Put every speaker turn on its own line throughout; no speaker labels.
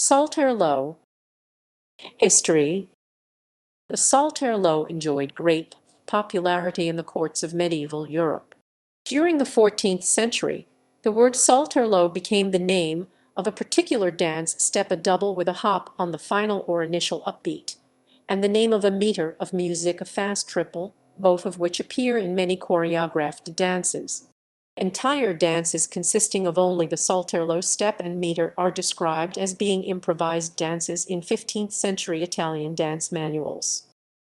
Saltarello. History. The Saltarello enjoyed great popularity in the courts of medieval Europe. During the 14th century, the word Saltarello became the name of a particular dance step, a double with a hop on the final or initial upbeat, and the name of a meter of music, a fast triple, both of which appear in many choreographed dances. Entire dances consisting of only the saltarello step and meter are described as being improvised dances in 15th-century Italian dance manuals.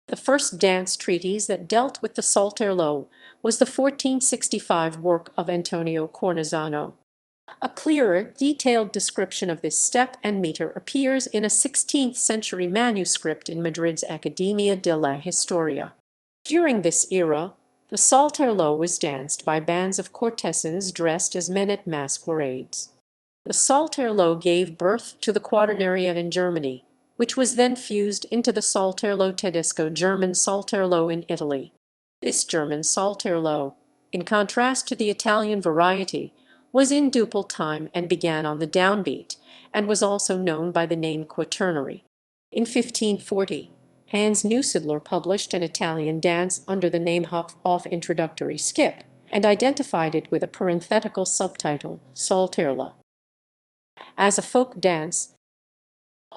The first dance treatise that dealt with the saltarello was the 1465 work of Antonio Cornezano. A clearer, detailed description of this step and meter appears in a 16th-century manuscript in Madrid's Academia de la Historia. During this era, the saltarello was danced by bands of courtesans dressed as men at masquerades. The saltarello gave birth to the quaternariat in Germany, which was then fused into the saltarello tedesco, German saltarello in Italy. This German saltarello, in contrast to the Italian variety, was in duple time and began on the downbeat, and was also known by the name quaternary. In 1540, Hans Neusiedler published an Italian dance under the name Off Introductory Skip, and identified it with a parenthetical subtitle, Saltarella. As a folk dance,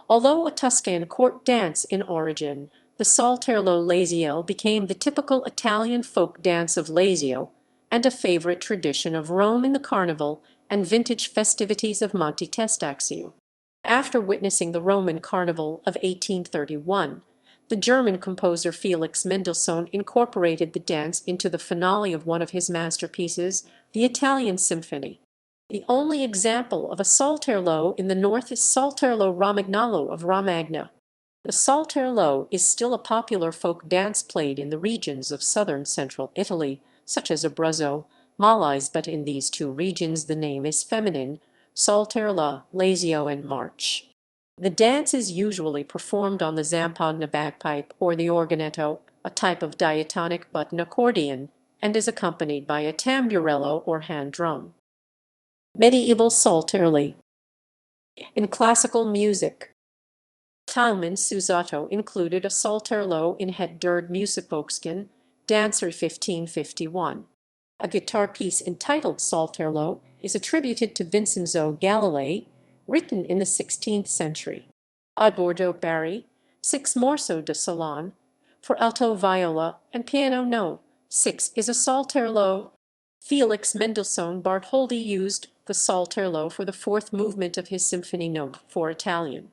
although a Tuscan court dance in origin, the Saltarello Lazio became the typical Italian folk dance of Lazio, and a favorite tradition of Rome in the Carnival and vintage festivities of Monte Testaccio. After witnessing the Roman Carnival of 1831, the German composer Felix Mendelssohn incorporated the dance into the finale of one of his masterpieces, the Italian Symphony. The only example of a saltarello in the north is Saltarello Romagnolo of Romagna. The saltarello is still a popular folk dance played in the regions of southern central Italy, such as Abruzzo, Molise, but in these two regions the name is feminine, Saltarella, Lazio, and March. The dance is usually performed on the zampogna bagpipe or the organetto, a type of diatonic button accordion, and is accompanied by a tamburello or hand drum. Medieval saltarelli. In classical music, Tilman Susato included a saltarello in Het der Muziekboekjen, Dancer 1551. A guitar piece entitled Saltarello is attributed to Vincenzo Galilei, written in the 16th century. Adordo Bari, 6 Morceaux de Salon, for alto, viola, and piano No. 6 is a saltarello. Felix Mendelssohn Bartholdy used the saltarello for the fourth movement of his Symphony No. 4 Italian.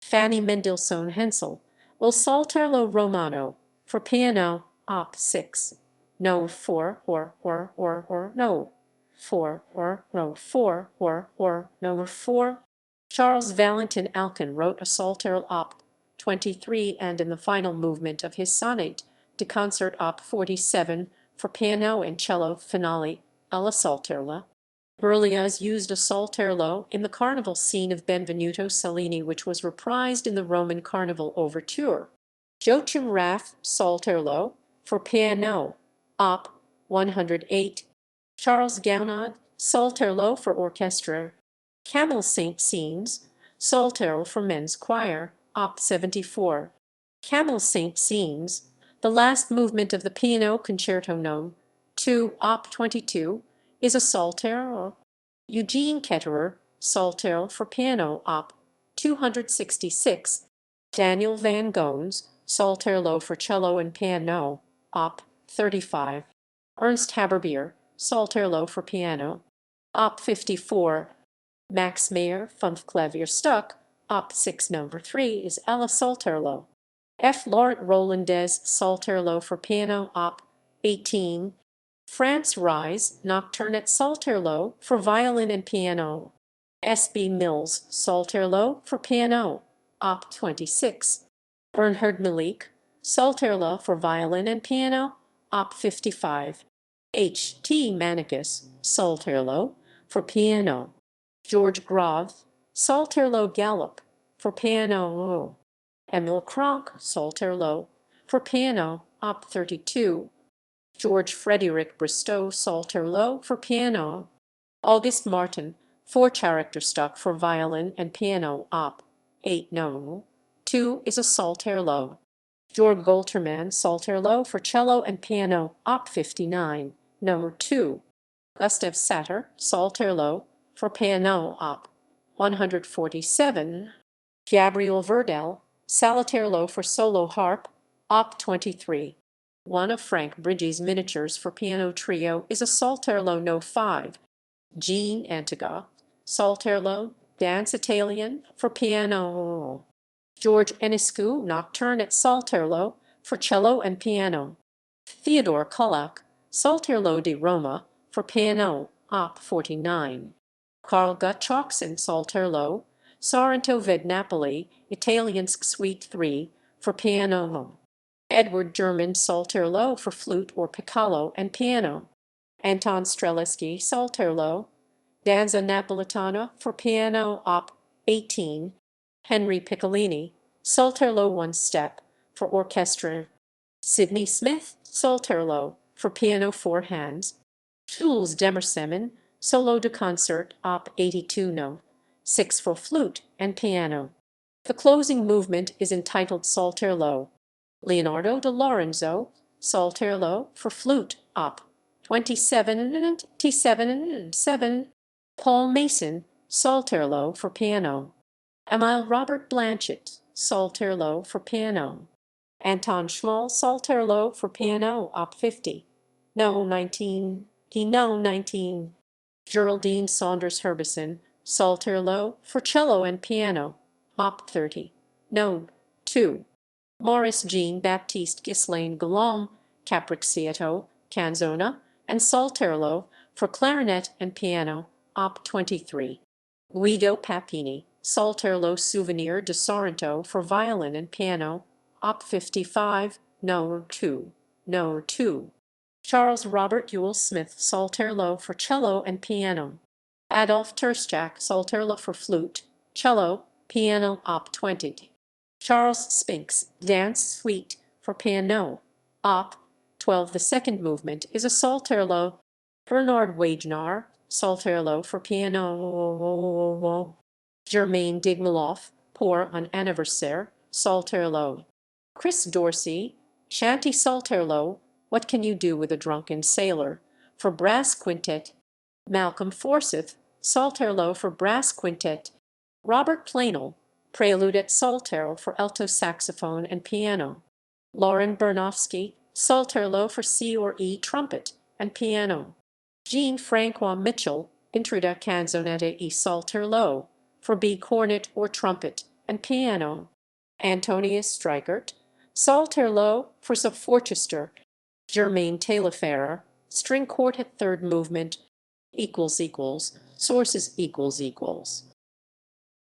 Fanny Mendelssohn Hensel, Il Saltarello Romano, for piano, Op. 6. No. 4 or No. 4 or No. 4 or No. 4. Charles Valentin Alcan wrote a saltarello Op. 23 and in the final movement of his sonate de concert Op. 47 for piano and cello finale alla saltarella. Berlioz used a saltarello in the carnival scene of Benvenuto Cellini, which was reprised in the Roman Carnival Overture. Joachim Raff, saltarello, for piano, Op. 108. Charles Gounod, saltarello for orchestra. Camille Saint-Saëns, saltarello for men's choir, Op. 74. Camille Saint-Saëns, the last movement of the Piano Concerto No. 2, Op. 22, is a saltarello. Eugene Ketterer, saltarello for piano, Op. 266. Daniel van Goens, saltarello for cello and piano, Op. 35. Ernst Haberbier, saltarello for piano, Op. 54. Max Meyer, Fünfklavierstück, Op. 6 No. 3 is alla saltarello. F. Laurent Rolandes, saltarello for piano, Op. 18. Franz Ries, Nocturne at Saltarello for violin and piano. S. B. Mills, saltarello for piano, Op. 26. Bernhard Malik, saltarello for violin and piano, Op. 55. H. T. Manicus, saltarello for piano. George Grave, saltarello galop for piano. Emil Kronk, saltarello for piano, Op. 32. George Frederick Bristow, saltarello for piano. August Martin, 4 character stock for violin and piano, Op. 8 no. 2 is a Saltarello. Georg Goltermann Saltarello for cello and piano, Op. 59, no. 2. Gustav Satter Saltarello for piano, Op. 147. Gabriel Verdel Saltarello for solo harp, Op. 23. One of Frank Bridges' miniatures for piano trio is a Saltarello no. 5. Jean Antiga Saltarello Dance Italian for piano. George Enescu Nocturne at Saltarello for cello and piano. Theodore Kullak Saltarello di Roma for piano, Op. 49. Carl Gottschalksen Saltarello Sorrento ved Napoli Italiensk Suite 3 for piano. Edward German Saltarello for flute or piccolo and piano. Anton Strelitzky Saltarello Danza Napolitana for piano, Op. 18. Henry Piccolini Saltarello one step for orchestra. Sidney Smith Saltarello for piano 4 hands. Jules Demersemin Solo de Concert, Op. 82 no. 6 for flute and piano. The closing movement is entitled Saltarello. Leonardo de Lorenzo Saltarello for flute, Op. 27. Paul Mason Saltarello for piano. Emile Robert Blanchett Saltarello for piano. Anton Schmoll Saltarello for piano, Op. 50, no. 19. No. 19. Geraldine Saunders Herbison Saltarello for cello and piano, Op. 30, no. 2. Maurice Jean-Baptiste Ghislain Guillaume Capricciato, canzona, and Saltarello for clarinet and piano, Op. 23. Guido Papini Saltarello Souvenir de Sorrento for violin and piano, Op. 55, no. 2. No. 2. Charles Robert Ewell Smith Saltarello for cello and piano. Adolf Terstjak Saltarello for flute, cello, piano, Op. 20. Charles Spinks Dance Suite for piano, Op. 12. The second movement is a Saltarello. Bernard Wagenaar Saltarello for piano. Germaine Digmeloff Pour un anniversaire Saltarello. Chris Dorsey Shanty Saltarello What Can You Do with a Drunken Sailor for brass quintet. Malcolm Forsyth Saltarello for brass quintet. Robert Planel Prelude at Saltarello for alto saxophone and piano. Lauren Bernofsky Saltarello for C or E trumpet and piano. Jean-Francois Mitchell Intruda Canzonetta e Saltarello for B cornet or trumpet and piano. Antonius Strykert Saltarello for sopworchester. Germaine Taillefer String Quartet third movement. Sources